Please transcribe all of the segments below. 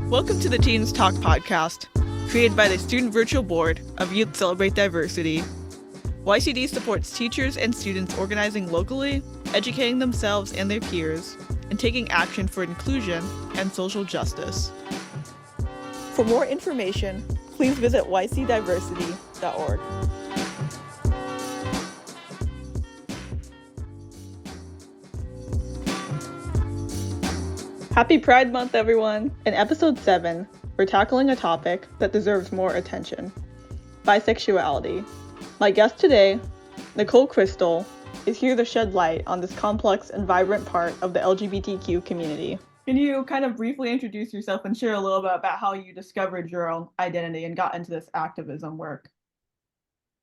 Welcome to the Teens Talk podcast, created by the Student Virtual Board of Youth Celebrate Diversity. YCD supports teachers and students organizing locally, educating themselves and their peers, and taking action for inclusion and social justice. For more information, please visit ycdiversity.org. Happy Pride Month, everyone! In episode 7, we're tackling a topic that deserves more attention: bisexuality. My guest today, Nicole Kristal, is here to shed light on this complex and vibrant part of the LGBTQ community. Can you kind of briefly introduce yourself and share a little bit about how you discovered your own identity and got into this activism work?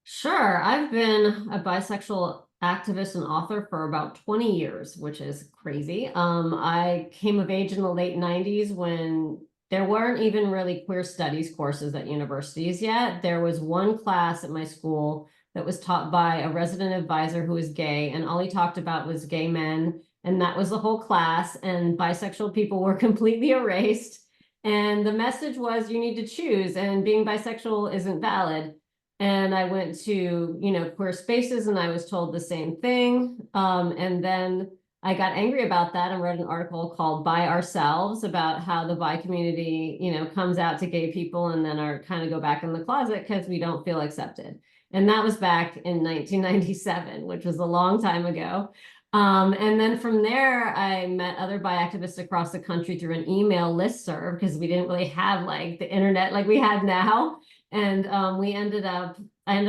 Sure. I've been a bisexual activist and author for about 20 years, which is crazy. I came of age in the late 90s when there weren't even really queer studies courses at universities yet. There was one class at my school that was taught by a resident advisor who was gay, and all he talked about was gay men, and that was the whole class, and bisexual people were completely erased. And the message was, you need to choose, and being bisexual isn't valid. And I went to, queer spaces, and I was told the same thing. And then I got angry about that and wrote an article called Bi Ourselves about how the bi community, comes out to gay people and then are kind of go back in the closet because we don't feel accepted. And that was back in 1997, which was a long time ago. And then from there, I met other bi activists across the country through an email listserv because we didn't really have like the internet like we have now. And I ended up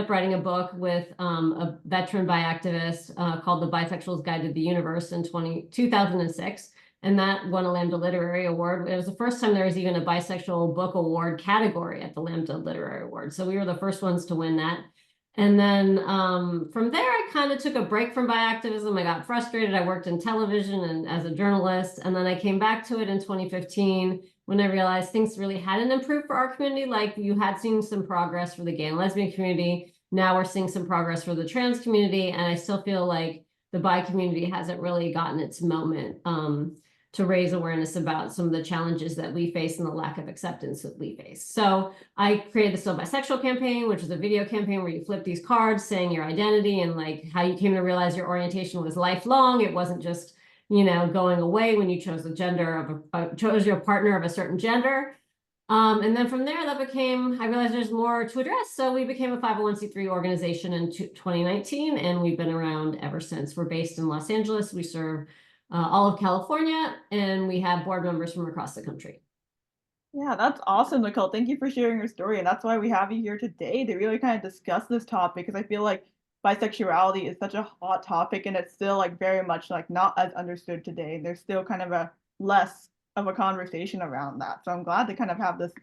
writing a book with a veteran bi activist called The Bisexual's Guide to the Universe in 2006. And that won a Lambda Literary Award. It was the first time there was even a bisexual book award category at the Lambda Literary Award. So we were the first ones to win that. And then from there, I kind of took a break from bi activism. I got frustrated. I worked in television and as a journalist. And then I came back to it in 2015 when I realized things really hadn't improved for our community. Like, you had seen some progress for the gay and lesbian community. Now we're seeing some progress for the trans community. And I still feel like the bi community hasn't really gotten its moment to raise awareness about some of the challenges that we face and the lack of acceptance that we face. So I created the Still Bisexual campaign, which is a video campaign where you flip these cards saying your identity and like how you came to realize your orientation was lifelong. It wasn't just, going away when you chose the gender of chose your partner of a certain gender. And then from there, I realized there's more to address. So we became a 501c3 organization in 2019, and we've been around ever since. We're based in Los Angeles. We serve all of California, and we have board members from across the country. Yeah, that's awesome, Nicole. Thank you for sharing your story. And that's why we have you here today to really kind of discuss this topic, because I feel like bisexuality is such a hot topic and it's still like very much like not as understood today. There's still kind of a less of a conversation around that. So I'm glad to kind of have this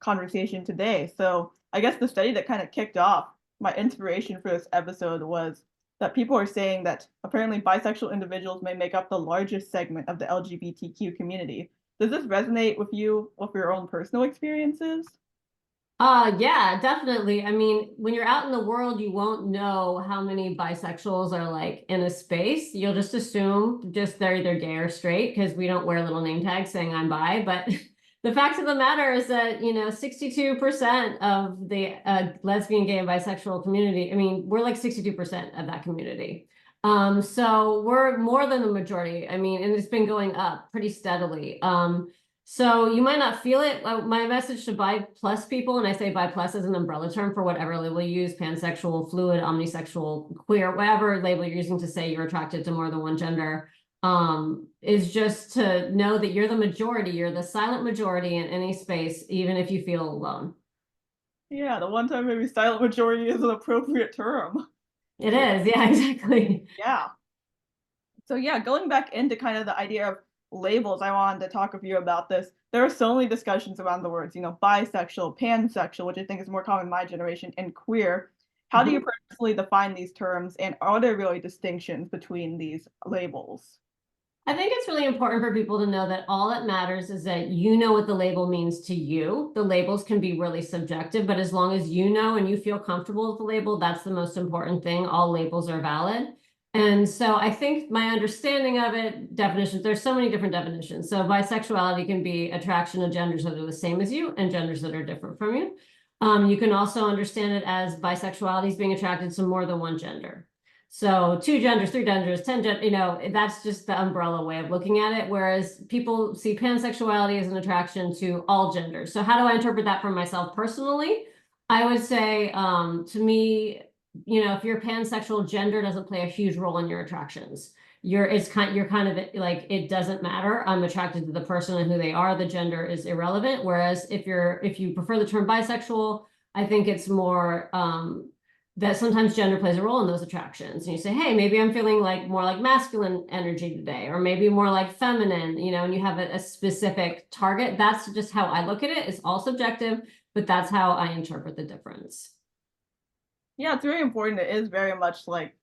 conversation today. So I guess the study that kind of kicked off my inspiration for this episode was that people are saying that apparently bisexual individuals may make up the largest segment of the LGBTQ community. Does this resonate with you with your own personal experiences? Yeah, definitely. I mean, when you're out in the world, you won't know how many bisexuals are like in a space. You'll just assume they're either gay or straight because we don't wear little name tags saying I'm bi. But the fact of the matter is that, 62% of the lesbian, gay, and bisexual community, we're like 62% of that community. So we're more than the majority. And it's been going up pretty steadily. So you might not feel it. My message to bi plus people, and I say bi plus as an umbrella term for whatever label you use, pansexual, fluid, omnisexual, queer, whatever label you're using to say you're attracted to more than one gender, is just to know that you're the majority. You're the silent majority in any space, even if you feel alone. Yeah, the one time maybe silent majority is an appropriate term. It is, yeah, exactly. Yeah. So yeah, going back into kind of the idea of labels, I wanted to talk with you about this. There are so many discussions around the words, bisexual, pansexual, which I think is more common in my generation, and queer. How do you personally define these terms, and are there really distinctions between these labels? I think it's really important for people to know that all that matters is that you know what the label means to you. The labels can be really subjective, but as long as you know and you feel comfortable with the label, that's the most important thing. All labels are valid. And so I think my understanding of it, definitions, there's so many different definitions. So bisexuality can be attraction to genders that are the same as you and genders that are different from you. You can also understand it as bisexuality is being attracted to more than one gender. So 2 genders, 3 genders, 10 gender, that's just the umbrella way of looking at it. Whereas people see pansexuality as an attraction to all genders. So how do I interpret that for myself personally? I would say, to me, if you're pansexual, gender doesn't play a huge role in your attractions. You're kind of like, it doesn't matter. I'm attracted to the person and who they are. The gender is irrelevant. Whereas if you prefer the term bisexual, I think it's more that sometimes gender plays a role in those attractions. And you say, hey, maybe I'm feeling like more like masculine energy today, or maybe more like feminine, and you have a specific target. That's just how I look at it. It's all subjective, but that's how I interpret the difference. Yeah, it's very important. It is very much like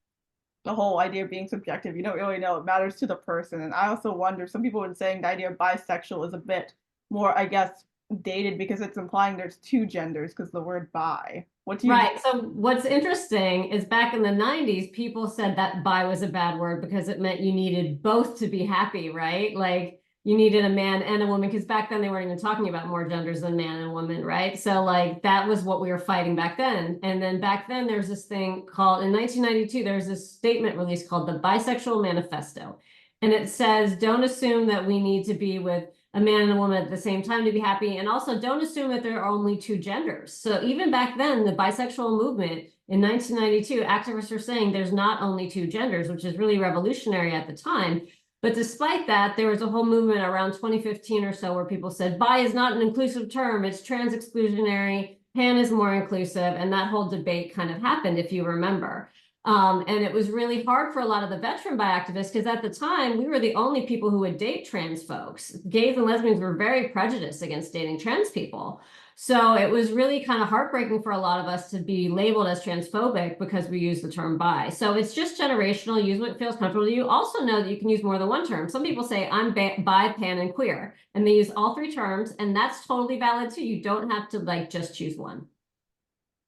the whole idea of being subjective. You don't really know. It matters to the person. And I also wonder, some people would saying the idea of bisexual is a bit more, I guess, dated because it's implying there's two genders because the word bi. What do you Right. So what's interesting is back in the 90s, people said that bi was a bad word because it meant you needed both to be happy, right? Like you needed a man and a woman, because back then they weren't even talking about more genders than man and woman, right? So like that was what we were fighting back then. And then back then there's this thing called, in 1992, there's this statement released called the Bisexual Manifesto. And it says, don't assume that we need to be with a man and a woman at the same time to be happy. And also don't assume that there are only 2 genders. So even back then, the bisexual movement in 1992, activists were saying there's not only 2 genders, which is really revolutionary at the time. But despite that, there was a whole movement around 2015 or so where people said bi is not an inclusive term, it's trans exclusionary, pan is more inclusive. And that whole debate kind of happened, if you remember. And it was really hard for a lot of the veteran bi activists because at the time we were the only people who would date trans folks. Gays and lesbians were very prejudiced against dating trans people. So it was really kind of heartbreaking for a lot of us to be labeled as transphobic because we use the term bi. So it's just generational. Use what feels comfortable to you. Also know that you can use more than one term. Some people say I'm bi, pan, and queer, and they use all 3 terms, and that's totally valid too. You don't have to like just choose one.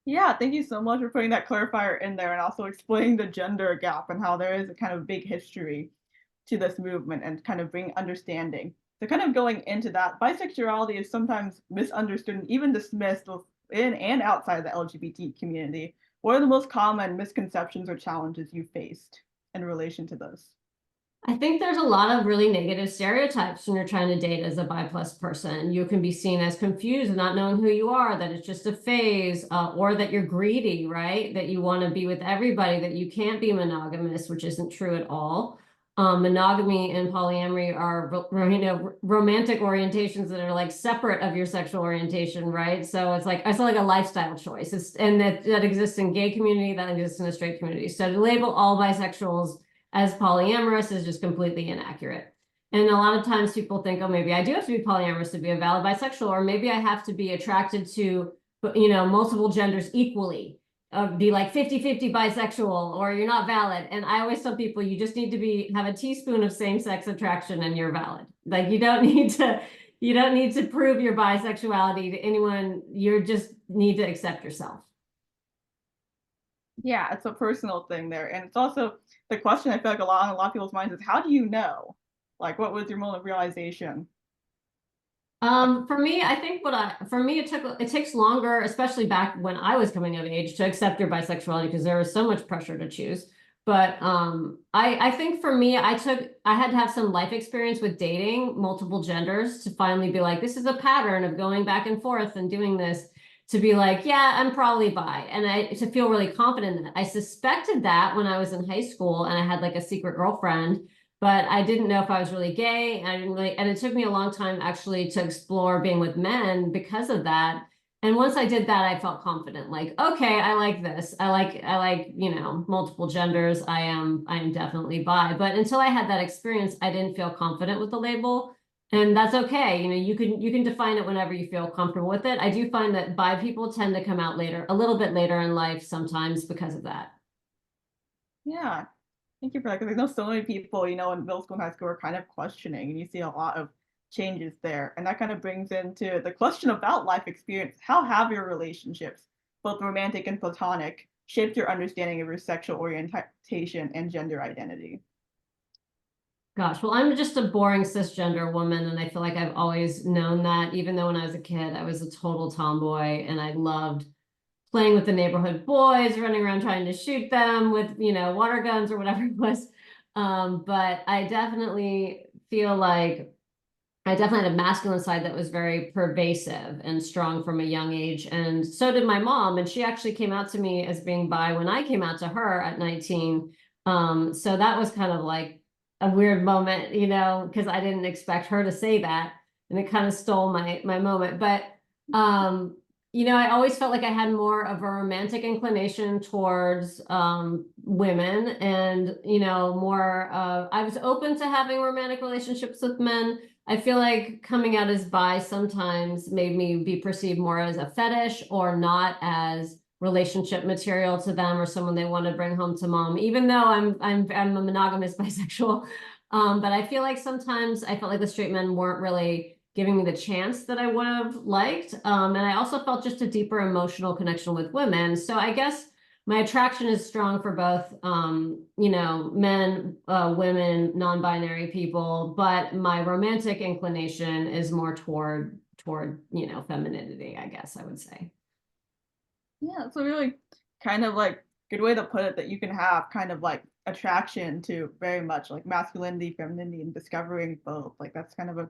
Yeah, thank you so much for putting that clarifier in there and also explaining the gender gap and how there is a kind of big history to this movement and kind of bring understanding. So kind of going into that, bisexuality is sometimes misunderstood and even dismissed within and outside the LGBT community. What are the most common misconceptions or challenges you faced in relation to this? I think there's a lot of really negative stereotypes when you're trying to date as a bi plus person. You can be seen as confused, not knowing who you are, that it's just a phase, or that you're greedy, right? That you want to be with everybody, that you can't be monogamous, which isn't true at all. Monogamy and polyamory are, romantic orientations that are like separate of your sexual orientation, right? So it's like a lifestyle choice. And that exists in gay community, that exists in the straight community. So to label all bisexuals as polyamorous is just completely inaccurate. And a lot of times people think, oh, maybe I do have to be polyamorous to be a valid bisexual, or maybe I have to be attracted to, multiple genders equally, be like 50-50 bisexual, or you're not valid. And I always tell people, you just need to have a teaspoon of same-sex attraction and you're valid. Like you don't need to prove your bisexuality to anyone. You just need to accept yourself. Yeah, it's a personal thing there. And it's also the question I feel like a lot of people's minds is how do you know? Like what was your moment of realization? For me, I think for me, it takes longer, especially back when I was coming of age, to accept your bisexuality because there was so much pressure to choose. But I think for me, I had to have some life experience with dating multiple genders to finally be like, this is a pattern of going back and forth and doing this, to be like, yeah, I'm probably bi, and to feel really confident in that. I suspected that when I was in high school and I had like a secret girlfriend, but I didn't know if I was really gay. And I didn't really, and it took me a long time actually to explore being with men because of that. And once I did that, I felt confident, like, okay, I like this. I like, multiple genders. I am definitely bi. But until I had that experience, I didn't feel confident with the label. And that's okay. You can define it whenever you feel comfortable with it. I do find that bi people tend to come out later, a little bit later in life sometimes because of that. Yeah, thank you for that. Because I know so many people, in middle school and high school are kind of questioning, and you see a lot of changes there. And that kind of brings into the question about life experience. How have your relationships, both romantic and platonic, shaped your understanding of your sexual orientation and gender identity? Gosh, well, I'm just a boring cisgender woman, and I feel like I've always known that, even though when I was a kid, I was a total tomboy and I loved playing with the neighborhood boys, running around trying to shoot them with, water guns or whatever it was. But I definitely feel like I definitely had a masculine side that was very pervasive and strong from a young age. And so did my mom. And she actually came out to me as being bi when I came out to her at 19. So that was kind of like a weird moment, because I didn't expect her to say that. And it kind of stole my moment. But I always felt like I had more of a romantic inclination towards women and, more I was open to having romantic relationships with men. I feel like coming out as bi sometimes made me be perceived more as a fetish or not as relationship material to them or someone they want to bring home to mom, even though I'm a monogamous bisexual. But I feel like sometimes I felt like the straight men weren't really giving me the chance that I would have liked. And I also felt just a deeper emotional connection with women. So I guess my attraction is strong for both, men, women, non-binary people, but my romantic inclination is more toward, femininity, I guess I would say. Yeah, it's a really kind of like good way to put it that you can have kind of like attraction to very much like masculinity, femininity, and discovering both. Like that's kind of a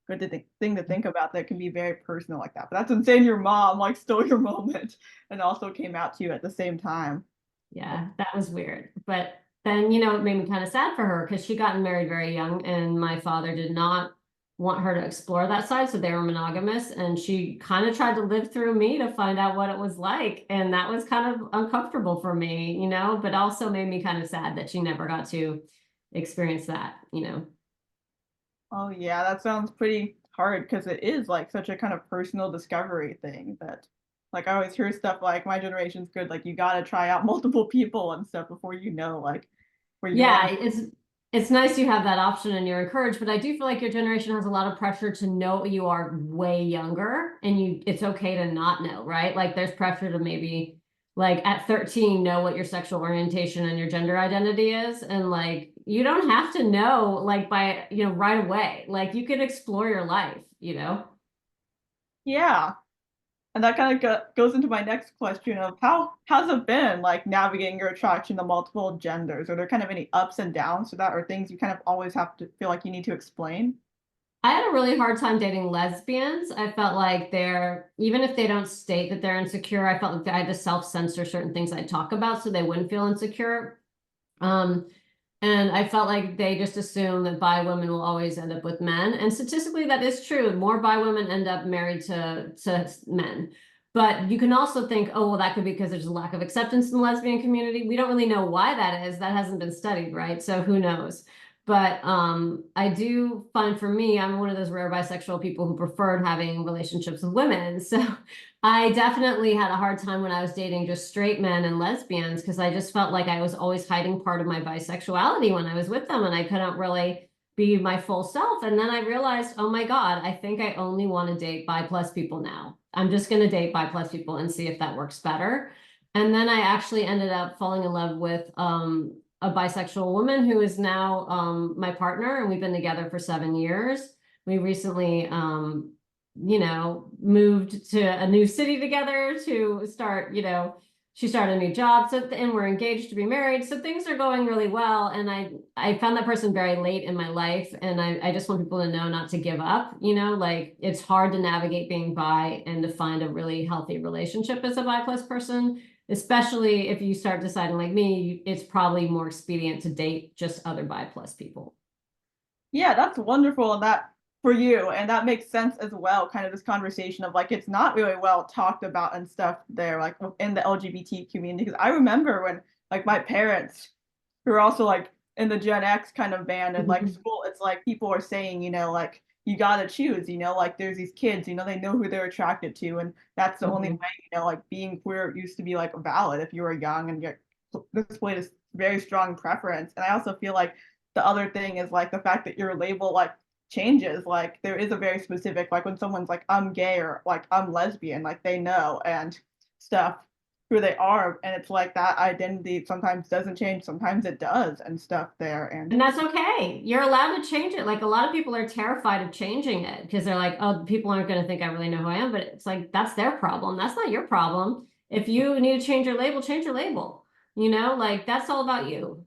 good thing to think about that can be very personal like that. But that's insane your mom like stole your moment and also came out to you at the same time. Yeah, that was weird. But then, it made me kind of sad for her because she got married very young, and my father did not want her to explore that side. So they were monogamous, and she kind of tried to live through me to find out what it was like. And that was kind of uncomfortable for me, but also made me kind of sad that she never got to experience that. Oh yeah, that sounds pretty hard because it is like such a kind of personal discovery thing that like I always hear stuff like my generation's good, like you gotta try out multiple people and stuff before you know like where you Yeah, land. it's nice you have that option and you're encouraged, but I do feel like your generation has a lot of pressure to know you are way younger and it's okay to not know, right? Like there's pressure to maybe like at 13 know what your sexual orientation and your gender identity is, and like you don't have to know like by, right away. Like you can explore your life. Yeah. And that kind of goes into my next question of how's it been like navigating your attraction to multiple genders? Are there kind of any ups and downs to that or things you kind of always have to feel like you need to explain? I had a really hard time dating lesbians. I felt like even if they don't state that they're insecure, I felt like I had to self-censor certain things I talk about so they wouldn't feel insecure. Um, and I felt like they just assume that bi women will always end up with men. And statistically, that is true. More bi women end up married to men. But you can also think, oh, well, that could be because there's a lack of acceptance in the lesbian community. We don't really know why that is. That hasn't been studied, right? So who knows? But I do find for me, I'm one of those rare bisexual people who preferred having relationships with women. So I definitely had a hard time when I was dating just straight men and lesbians because I just felt like I was always hiding part of my bisexuality when I was with them and I couldn't really be my full self. And then I realized, oh my God, I think I only want to date bi plus people now. I'm just going to date bi plus people and see if that works better. And then I actually ended up falling in love with a bisexual woman who is now my partner, and we've been together for 7 years. We recently moved to a new city together to start, she started a new job. So, and we're engaged to be married. So things are going really well. And I found that person very late in my life. And I just want people to know not to give up, like it's hard to navigate being bi and to find a really healthy relationship as a bi plus person, especially if you start deciding like me, it's probably more expedient to date just other bi plus people. Yeah, that's wonderful and that for you and that makes sense as well kind of this conversation of like it's not really well talked about and stuff there like in the LGBT community because I remember when like my parents who are also like in the Gen X kind of band and like school it's like people are saying like you gotta choose like there's these kids they know who they're attracted to and that's the only way like being queer used to be like valid if you were young and get displayed a very strong preference and I also feel like the other thing is like the fact that your label like changes like there is a very specific like when someone's like I'm gay or like I'm lesbian like they know and stuff who they are, and it's like that identity sometimes doesn't change, sometimes it does and stuff there. And And that's okay. You're allowed to change it. Like a lot of people are terrified of changing it because they're like, oh, people aren't going to think I really know who I am. But it's like, that's their problem. That's not your problem. If you need to change your label. You know, like that's all about you.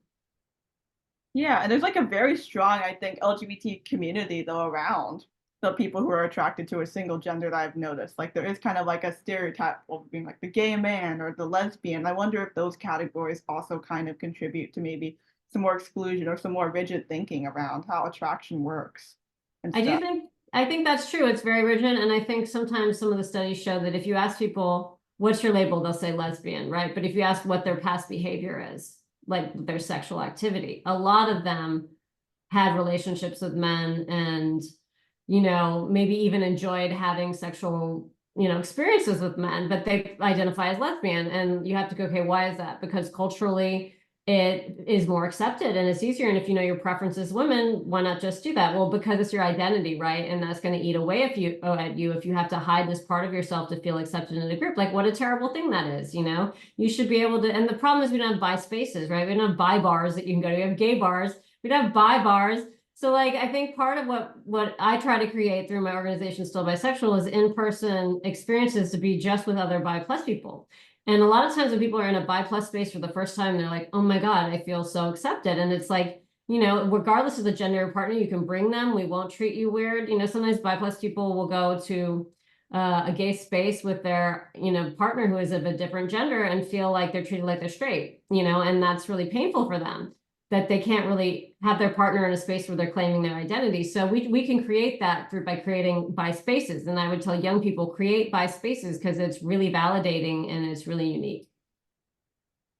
yeah, and there's like a very strong, I think, LGBT community though around the people who are attracted to a single gender that I've noticed. Like there is kind of like a stereotype of being like the gay man or the lesbian. I wonder if those categories also kind of contribute to maybe some more exclusion or some more rigid thinking around how attraction works and I do stuff. think I think that's true. It's very rigid, and I think sometimes some of the studies show that if you ask people, "What's your label?" they'll say lesbian, right? But if you ask what their past behavior is, like their sexual activity, a lot of them had relationships with men and, maybe even enjoyed having sexual, experiences with men, but they identify as lesbian. And you have to go, okay, why is that? Because culturally it is more accepted and it's easier. And if you know your preference is women, why not just do that? Well, because it's your identity, right? And that's going to eat away at you if you have to hide this part of yourself to feel accepted in a group. Like what a terrible thing that is, You should be able to, and the problem is we don't have bi spaces, right? We don't have bi bars that you can go to. We have gay bars. We don't have bi bars. So like I think part of what I try to create through my organization Still Bisexual is in-person experiences to be just with other bi plus people. And a lot of times when people are in a bi plus space for the first time, they're like, oh my God, I feel so accepted. And it's like, regardless of the gender of partner, you can bring them. We won't treat you weird. Sometimes bi plus people will go to a gay space with their, partner who is of a different gender and feel like they're treated like they're straight, and that's really painful for them that they can't really have their partner in a space where they're claiming their identity. So we can create that by creating bi spaces. And I would tell young people, create bi spaces because it's really validating and it's really unique.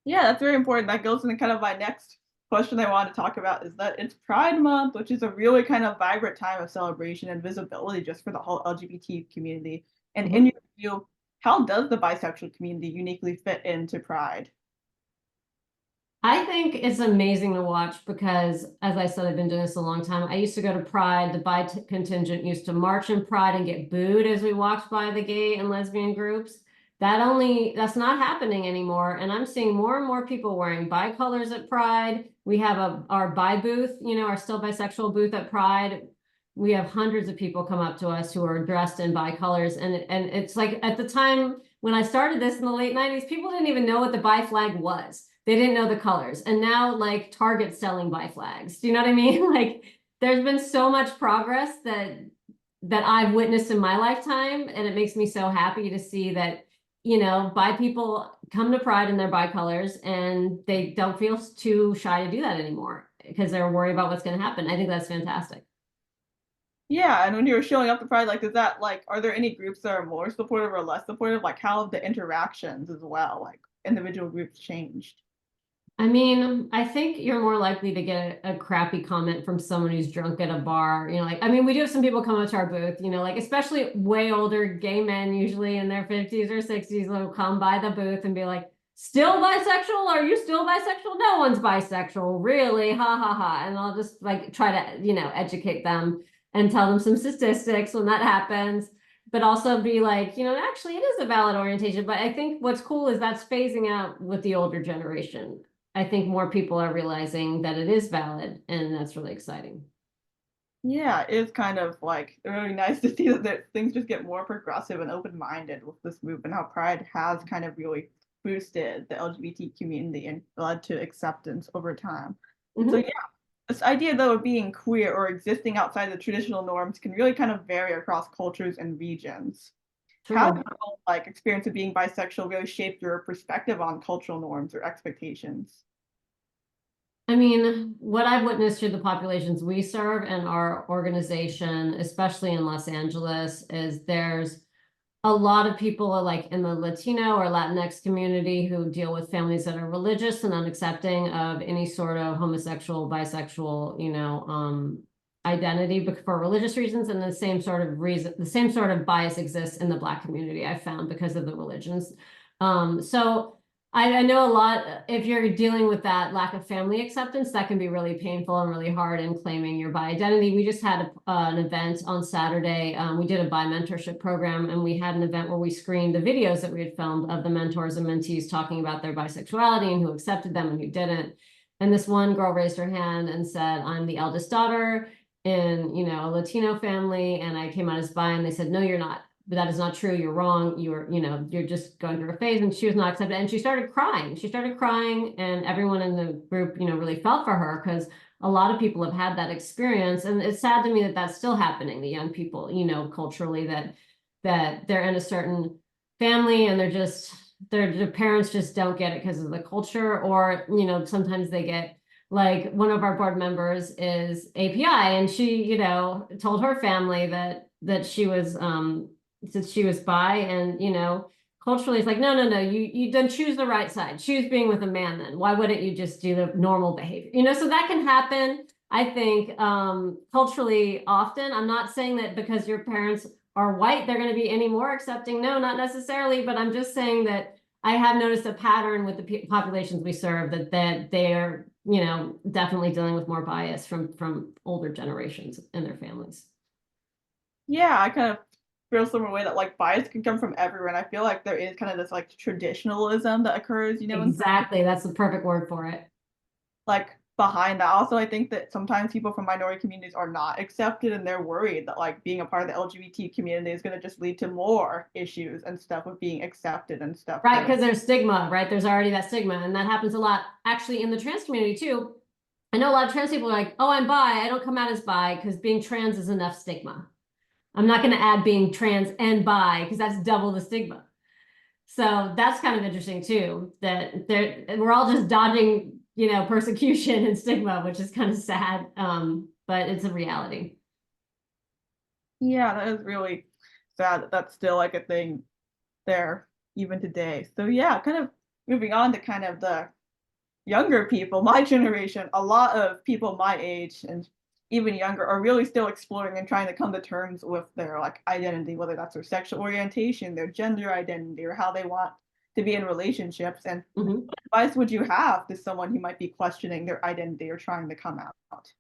Yeah, that's very important. That goes into kind of my next question I want to talk about is that it's Pride Month, which is a really kind of vibrant time of celebration and visibility just for the whole LGBT community. And in Mhm. your view, how does the bisexual community uniquely fit into Pride? I think it's amazing to watch because, as I said, I've been doing this a long time. I used to go to Pride. The bi contingent used to march in Pride and get booed as we walked by the gay and lesbian groups. That's not happening anymore. And I'm seeing more and more people wearing bi colors at Pride. We have our bi booth, our Still Bisexual booth at Pride. We have hundreds of people come up to us who are dressed in bi colors. And it's like at the time when I started this in the late 90s, people didn't even know what the bi flag was. They didn't know the colors. And now like Target's selling bi flags. Do you know what I mean? Like there's been so much progress that I've witnessed in my lifetime. And it makes me so happy to see that, bi people come to Pride in their bi colors and they don't feel too shy to do that anymore because they're worried about what's going to happen. I think that's fantastic. Yeah, and when you were showing up to Pride, like, is that like, are there any groups that are more supportive or less supportive? Like, how have the interactions as well, like individual groups changed? I mean, I think you're more likely to get a crappy comment from someone who's drunk at a bar. We do have some people come up to our booth, like especially way older gay men, usually in their 50s or 60s, will come by the booth and be like, still bisexual? Are you still bisexual? No one's bisexual, really. Ha ha ha. And I'll just like try to, educate them and tell them some statistics when that happens. But also be like, actually it is a valid orientation. But I think what's cool is that's phasing out with the older generation. I think more people are realizing that it is valid, and that's really exciting. Yeah, it's kind of like really nice to see that things just get more progressive and open-minded with this movement, how Pride has kind of really boosted the LGBT community and led to acceptance over time. So Mhm. yeah, this idea though of being queer or existing outside the traditional norms can really kind of vary across cultures and regions. How did True. your like experience of being bisexual really shape your perspective on cultural norms or expectations? I mean, what I've witnessed through the populations we serve and our organization, especially in Los Angeles, is there's a lot of people are like in the Latino or Latinx community who deal with families that are religious and unaccepting of any sort of homosexual, bisexual, identity for religious reasons. And the same sort of bias exists in the Black community, I found because of the religions. So I know a lot, if you're dealing with that lack of family acceptance, that can be really painful and really hard in claiming your bi identity. We just had an event on Saturday. We did a bi mentorship program, and we had an event where we screened the videos that we had filmed of the mentors and mentees talking about their bisexuality and who accepted them and who didn't. And this one girl raised her hand and said, I'm the eldest daughter in, a Latino family, and I came out as bi, and they said, no, you're not. But that is not true. You're wrong. You're just going through a phase. And she was not accepted. And she started crying. And everyone in the group, really felt for her, because a lot of people have had that experience. And it's sad to me that that's still happening. The young people, culturally, that they're in a certain family and their parents just don't get it because of the culture, or, sometimes they get, like, one of our board members is API, and she, told her family that she was, since she was bi, and culturally it's like, no, you don't choose the right side, choose being with a man. Then why wouldn't you just do the normal behavior? So that can happen, I think, culturally often. I'm not saying that because your parents are white they're going to be any more accepting. No, not necessarily. But I'm just saying that I have noticed a pattern with the populations we serve, that they are, definitely dealing with more bias from older generations in their families. Yeah, I kind of feel similar way that like bias can come from everywhere, and I feel like there is kind of this like traditionalism that occurs, in Exactly, that's the perfect word for it. like behind that. Also, I think that sometimes people from minority communities are not accepted, and they're worried that like being a part of the LGBT community is going to just lead to more issues and stuff with being accepted and stuff Right, there. because there's stigma, right? There's already that stigma, and that happens a lot actually in the trans community too. I know a lot of trans people are like, oh, I'm bi, I don't come out as bi, because being trans is enough stigma. I'm not going to add being trans and bi, because that's double the stigma. So that's kind of interesting too, that we're all just dodging, persecution and stigma, which is kind of sad. But it's a reality. Yeah, that is really sad that that's still like a thing there even today. So yeah, kind of moving on to kind of the younger people, my generation, a lot of people my age and even younger are really still exploring and trying to come to terms with their like identity, whether that's their sexual orientation, their gender identity, or how they want to be in relationships. And Mhm. what advice would you have to someone who might be questioning their identity or trying to come out?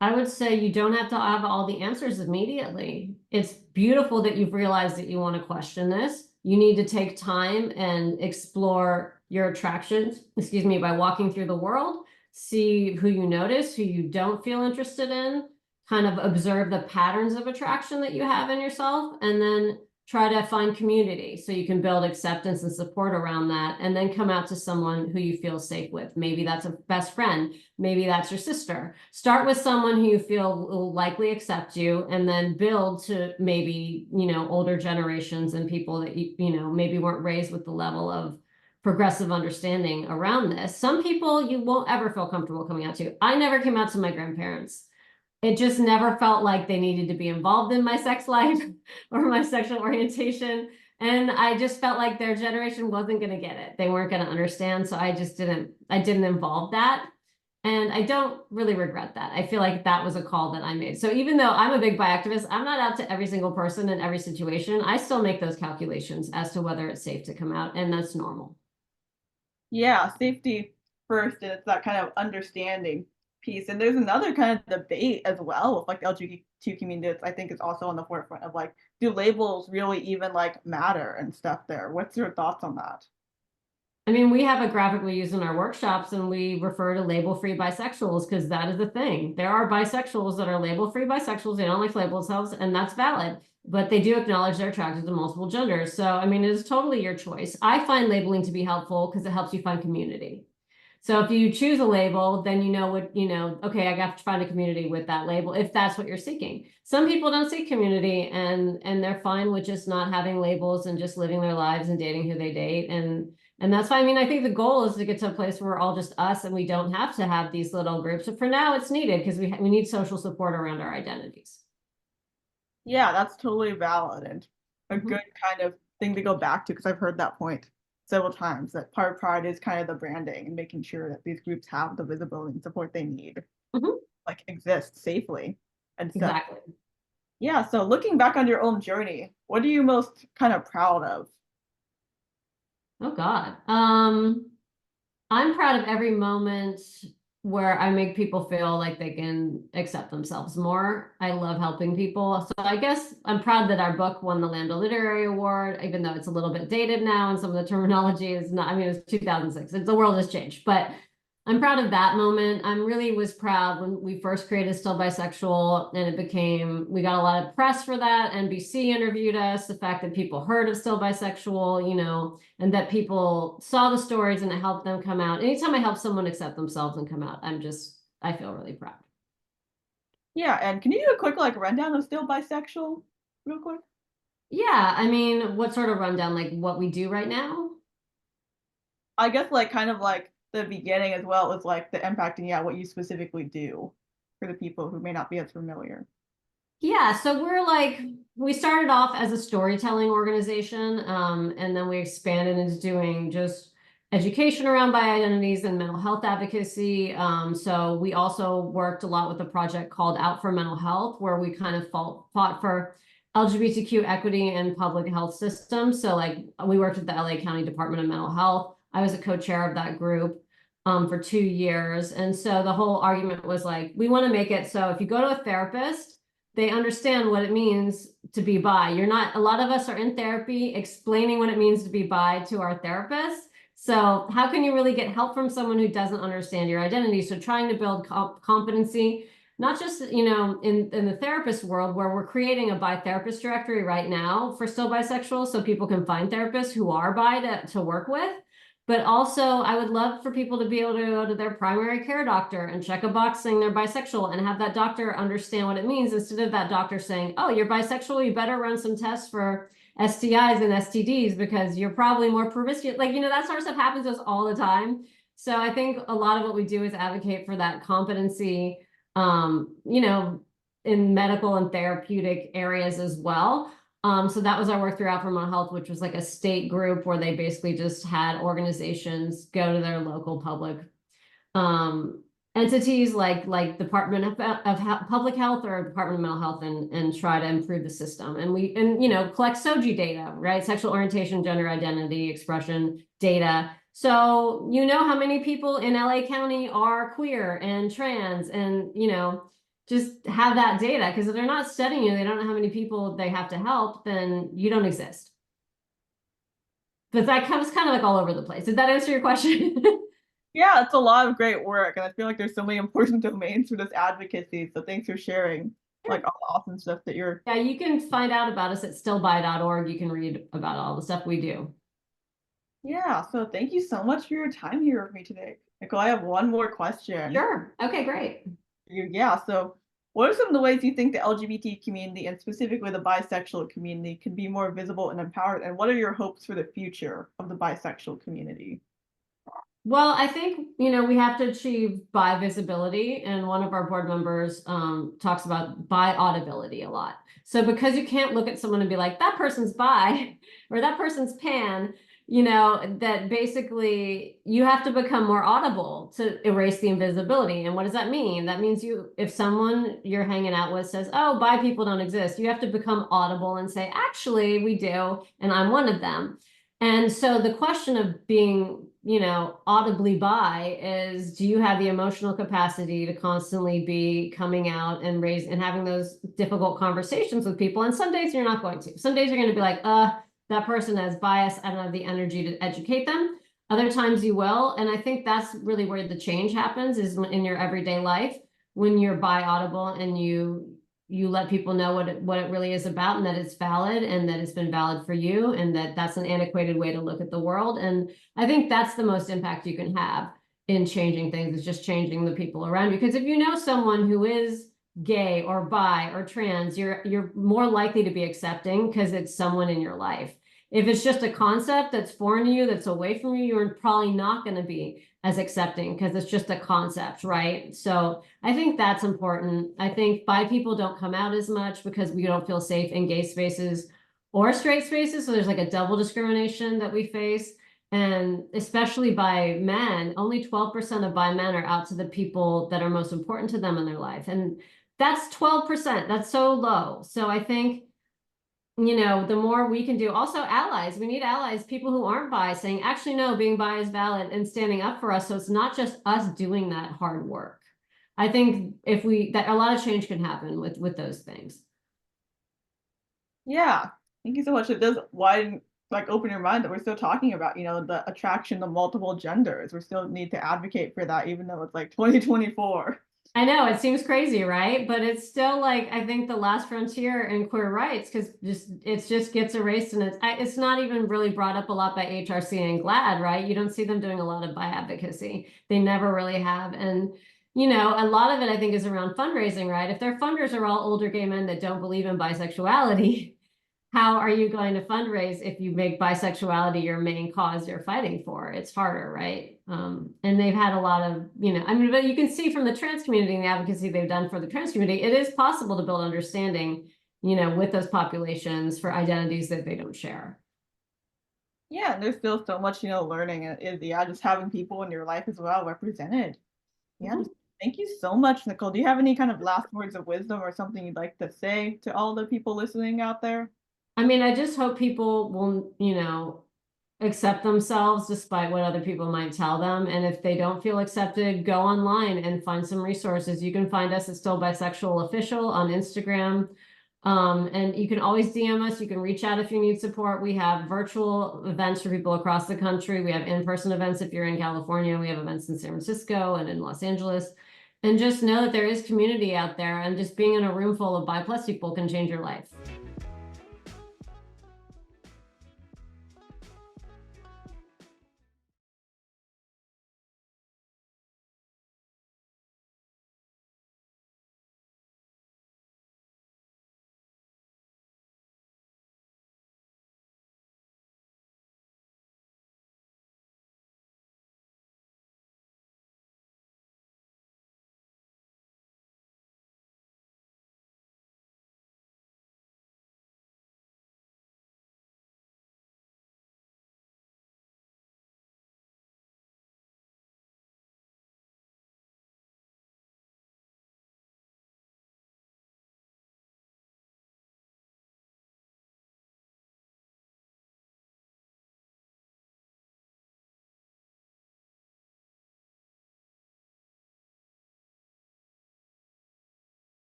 I would say you don't have to have all the answers immediately. It's beautiful that you've realized that you want to question this. You need to take time and explore your attractions, excuse me, by walking through the world, see who you notice, who you don't feel interested in, kind of observe the patterns of attraction that you have in yourself, and then try to find community so you can build acceptance and support around that, and then come out to someone who you feel safe with. Maybe that's a best friend. Maybe that's your sister. Start with someone who you feel will likely accept you, and then build to maybe, older generations and people that maybe weren't raised with the level of progressive understanding around this. Some people you won't ever feel comfortable coming out to. I never came out to my grandparents. It just never felt like they needed to be involved in my sex life or my sexual orientation. And I just felt like their generation wasn't going to get it. They weren't going to understand. So I didn't involve that. And I don't really regret that. I feel like that was a call that I made. So even though I'm a big bi activist, I'm not out to every single person in every situation. I still make those calculations as to whether it's safe to come out, and that's normal. Yeah, safety first, and it's that kind of understanding piece. And there's another kind of debate as well with like the LGBTQ community that's I think is also on the forefront of like, do labels really even like matter and stuff there? What's your thoughts on that? I mean, we have a graphic we use in our workshops, and we refer to label-free bisexuals, because that is the thing. There are bisexuals that are label-free bisexuals. They don't like to label themselves, and that's valid. But they do acknowledge they're attracted to multiple genders. So, I mean, it is totally your choice. I find labeling to be helpful because it helps you find community. So if you choose a label, then you know what, okay, I got to find a community with that label if that's what you're seeking. Some people don't seek community, and they're fine with just not having labels and just living their lives and dating who they date. And that's fine. I mean, I think the goal is to get to a place where we're all just us and we don't have to have these little groups. But for now, it's needed because we need social support around our identities. Yeah, that's totally valid and a Mhm. good kind of thing to go back to because I've heard that point several times that part of Pride is kind of the branding and making sure that these groups have the visibility and support they need, Mhm. like exist safely and stuff. Exactly. Yeah, so looking back on your own journey, what are you most kind of proud of? Oh God. I'm proud of every moment where I make people feel like they can accept themselves more. I love helping people. So I guess I'm proud that our book won the Lambda Literary Award, even though it's a little bit dated now and some of the terminology is not, I mean, it was 2006. The world has changed, but I'm proud of that moment. I'm really was proud when we first created Still Bisexual and it became, we got a lot of press for that. NBC interviewed us, the fact that people heard of Still Bisexual, you know, and that people saw the stories and it helped them come out. Anytime I help someone accept themselves and come out, I feel really proud. Yeah, and can you do a quick like rundown of Still Bisexual, real quick? Yeah, I mean, what sort of rundown, like what we do right now? I guess like kind of like the beginning as well as like the impact and yeah, what you specifically do for the people who may not be as familiar. Yeah, so we started off as a storytelling organization, and then we expanded into doing just education around bi identities and mental health advocacy. So we also worked a lot with a project called Out for Mental Health, where we kind of fought for LGBTQ equity and public health systems. So like we worked with the LA County Department of Mental Health. I was a co-chair of that group. For 2 years. And so the whole argument was like, we want to make it so if you go to a therapist, they understand what it means to be bi. You're not, a lot of us are in therapy explaining what it means to be bi to our therapists. So how can you really get help from someone who doesn't understand your identity? So trying to build competency, not just, you know, in the therapist world where we're creating a bi therapist directory right now for Still Bisexual so people can find therapists who are bi to work with. But also, I would love for people to be able to go to their primary care doctor and check a box saying they're bisexual and have that doctor understand what it means instead of that doctor saying, oh, you're bisexual, you better run some tests for STIs and STDs because you're probably more promiscuous. Like, you know, that sort of stuff happens to us all the time. So I think a lot of what we do is advocate for that competency, you know, in medical and therapeutic areas as well. So that was our work through Out for Mental Health, which was like a state group where they basically just had organizations go to their local public entities like Department of Public Health or Department of Mental Health and try to improve the system. And you know, collect SOGI data, right? Sexual orientation, gender identity, expression data. So you know how many people in LA County are queer and trans and, you know, just have that data because if they're not studying you, they don't know how many people they have to help, then you don't exist. But that comes kind of like all over the place. Did that answer your question? Yeah, it's a lot of great work, and I feel like there's so many important domains for this advocacy. So thanks for sharing like all the awesome stuff that you're. Yeah, you can find out about us at stillby.org. You can read about all the stuff we do. Yeah, so thank you so much for your time here with me today. Nicole, I have one more question. Sure. Okay, great. Yeah, so what are some of the ways you think the LGBT community and specifically the bisexual community can be more visible and empowered? And what are your hopes for the future of the bisexual community? Well, I think, you know, we have to achieve bi visibility, and one of our board members talks about bi audibility a lot. So because you can't look at someone and be like, that person's bi or that person's pan, you know, that basically you have to become more audible to erase the invisibility. And what does that mean? That means if someone you're hanging out with says, oh, bi people don't exist, you have to become audible and say, actually, we do, and I'm one of them. And so the question of being, you know, audibly bi is, do you have the emotional capacity to constantly be coming out and having those difficult conversations with people? And some days you're not going to. Some days you're going to be like, that person has bias. I don't have the energy to educate them. Other times you will. And I think that's really where the change happens is in your everyday life when you're bi audible and you let people know what it really is about and that it's valid and that it's been valid for you and that that's an antiquated way to look at the world. And I think that's the most impact you can have in changing things is just changing the people around you. Because if you know someone who is gay or bi or trans, you're more likely to be accepting because it's someone in your life. If it's just a concept that's foreign to you, that's away from you, you're probably not going to be as accepting because it's just a concept, right? So I think that's important. I think bi people don't come out as much because we don't feel safe in gay spaces or straight spaces. So there's like a double discrimination that we face. And especially by men, only 12% of bi men are out to the people that are most important to them in their life. And that's 12%. That's so low. So I think the more we can do. Also, allies. We need allies, people who aren't bi, saying, actually, no, being bi is valid and standing up for us. So it's not just us doing that hard work. I think that a lot of change can happen with those things. Yeah. Thank you so much. It does widen, like, open your mind that we're still talking about, the attraction of multiple genders. We still need to advocate for that, even though it's like 2024. I know it seems crazy, right? But it's still like I think the last frontier in queer rights because it just gets erased and it's not even really brought up a lot by HRC and GLAAD, right? You don't see them doing a lot of bi advocacy. They never really have. And a lot of it I think is around fundraising, right? If their funders are all older gay men that don't believe in bisexuality, how are you going to fundraise if you make bisexuality your main cause you're fighting for? It's harder, right? And they've had a lot of, but you can see from the trans community and the advocacy they've done for the trans community, it is possible to build understanding, with those populations for identities that they don't share. Yeah, and there's still so much, learning, and yeah, just having people in your life as well represented. Yeah, Mhm. just thank you so much, Nicole. Do you have any kind of last words of wisdom or something you'd like to say to all the people listening out there? I mean, I just hope people will, accept themselves despite what other people might tell them. And if they don't feel accepted, go online and find some resources. You can find us at Still Bisexual Official on Instagram. And you can always DM us. You can reach out if you need support. We have virtual events for people across the country. We have in-person events if you're in California. We have events in San Francisco and in Los Angeles. And just know that there is community out there, and just being in a room full of bi plus people can change your life.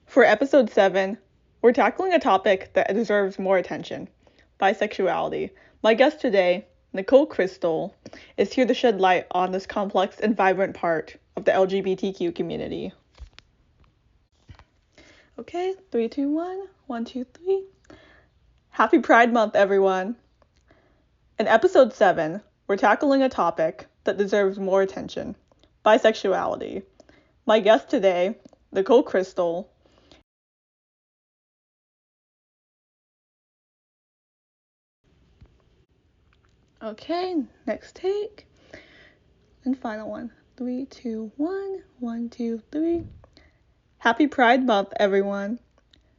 For episode 7, we're tackling a topic that deserves more attention: bisexuality. My guest today, Nicole Kristal, is here to shed light on this complex and vibrant part of the LGBTQ community. Okay, 3, 2, 1. 1, 2, 3. Happy Pride Month, everyone. In episode 7, we're tackling a topic that deserves more attention: bisexuality. My guest today, Nicole Kristal, Okay, next take. And final one. 3, 2, 1. 1, 2, 3. Happy Pride Month, everyone.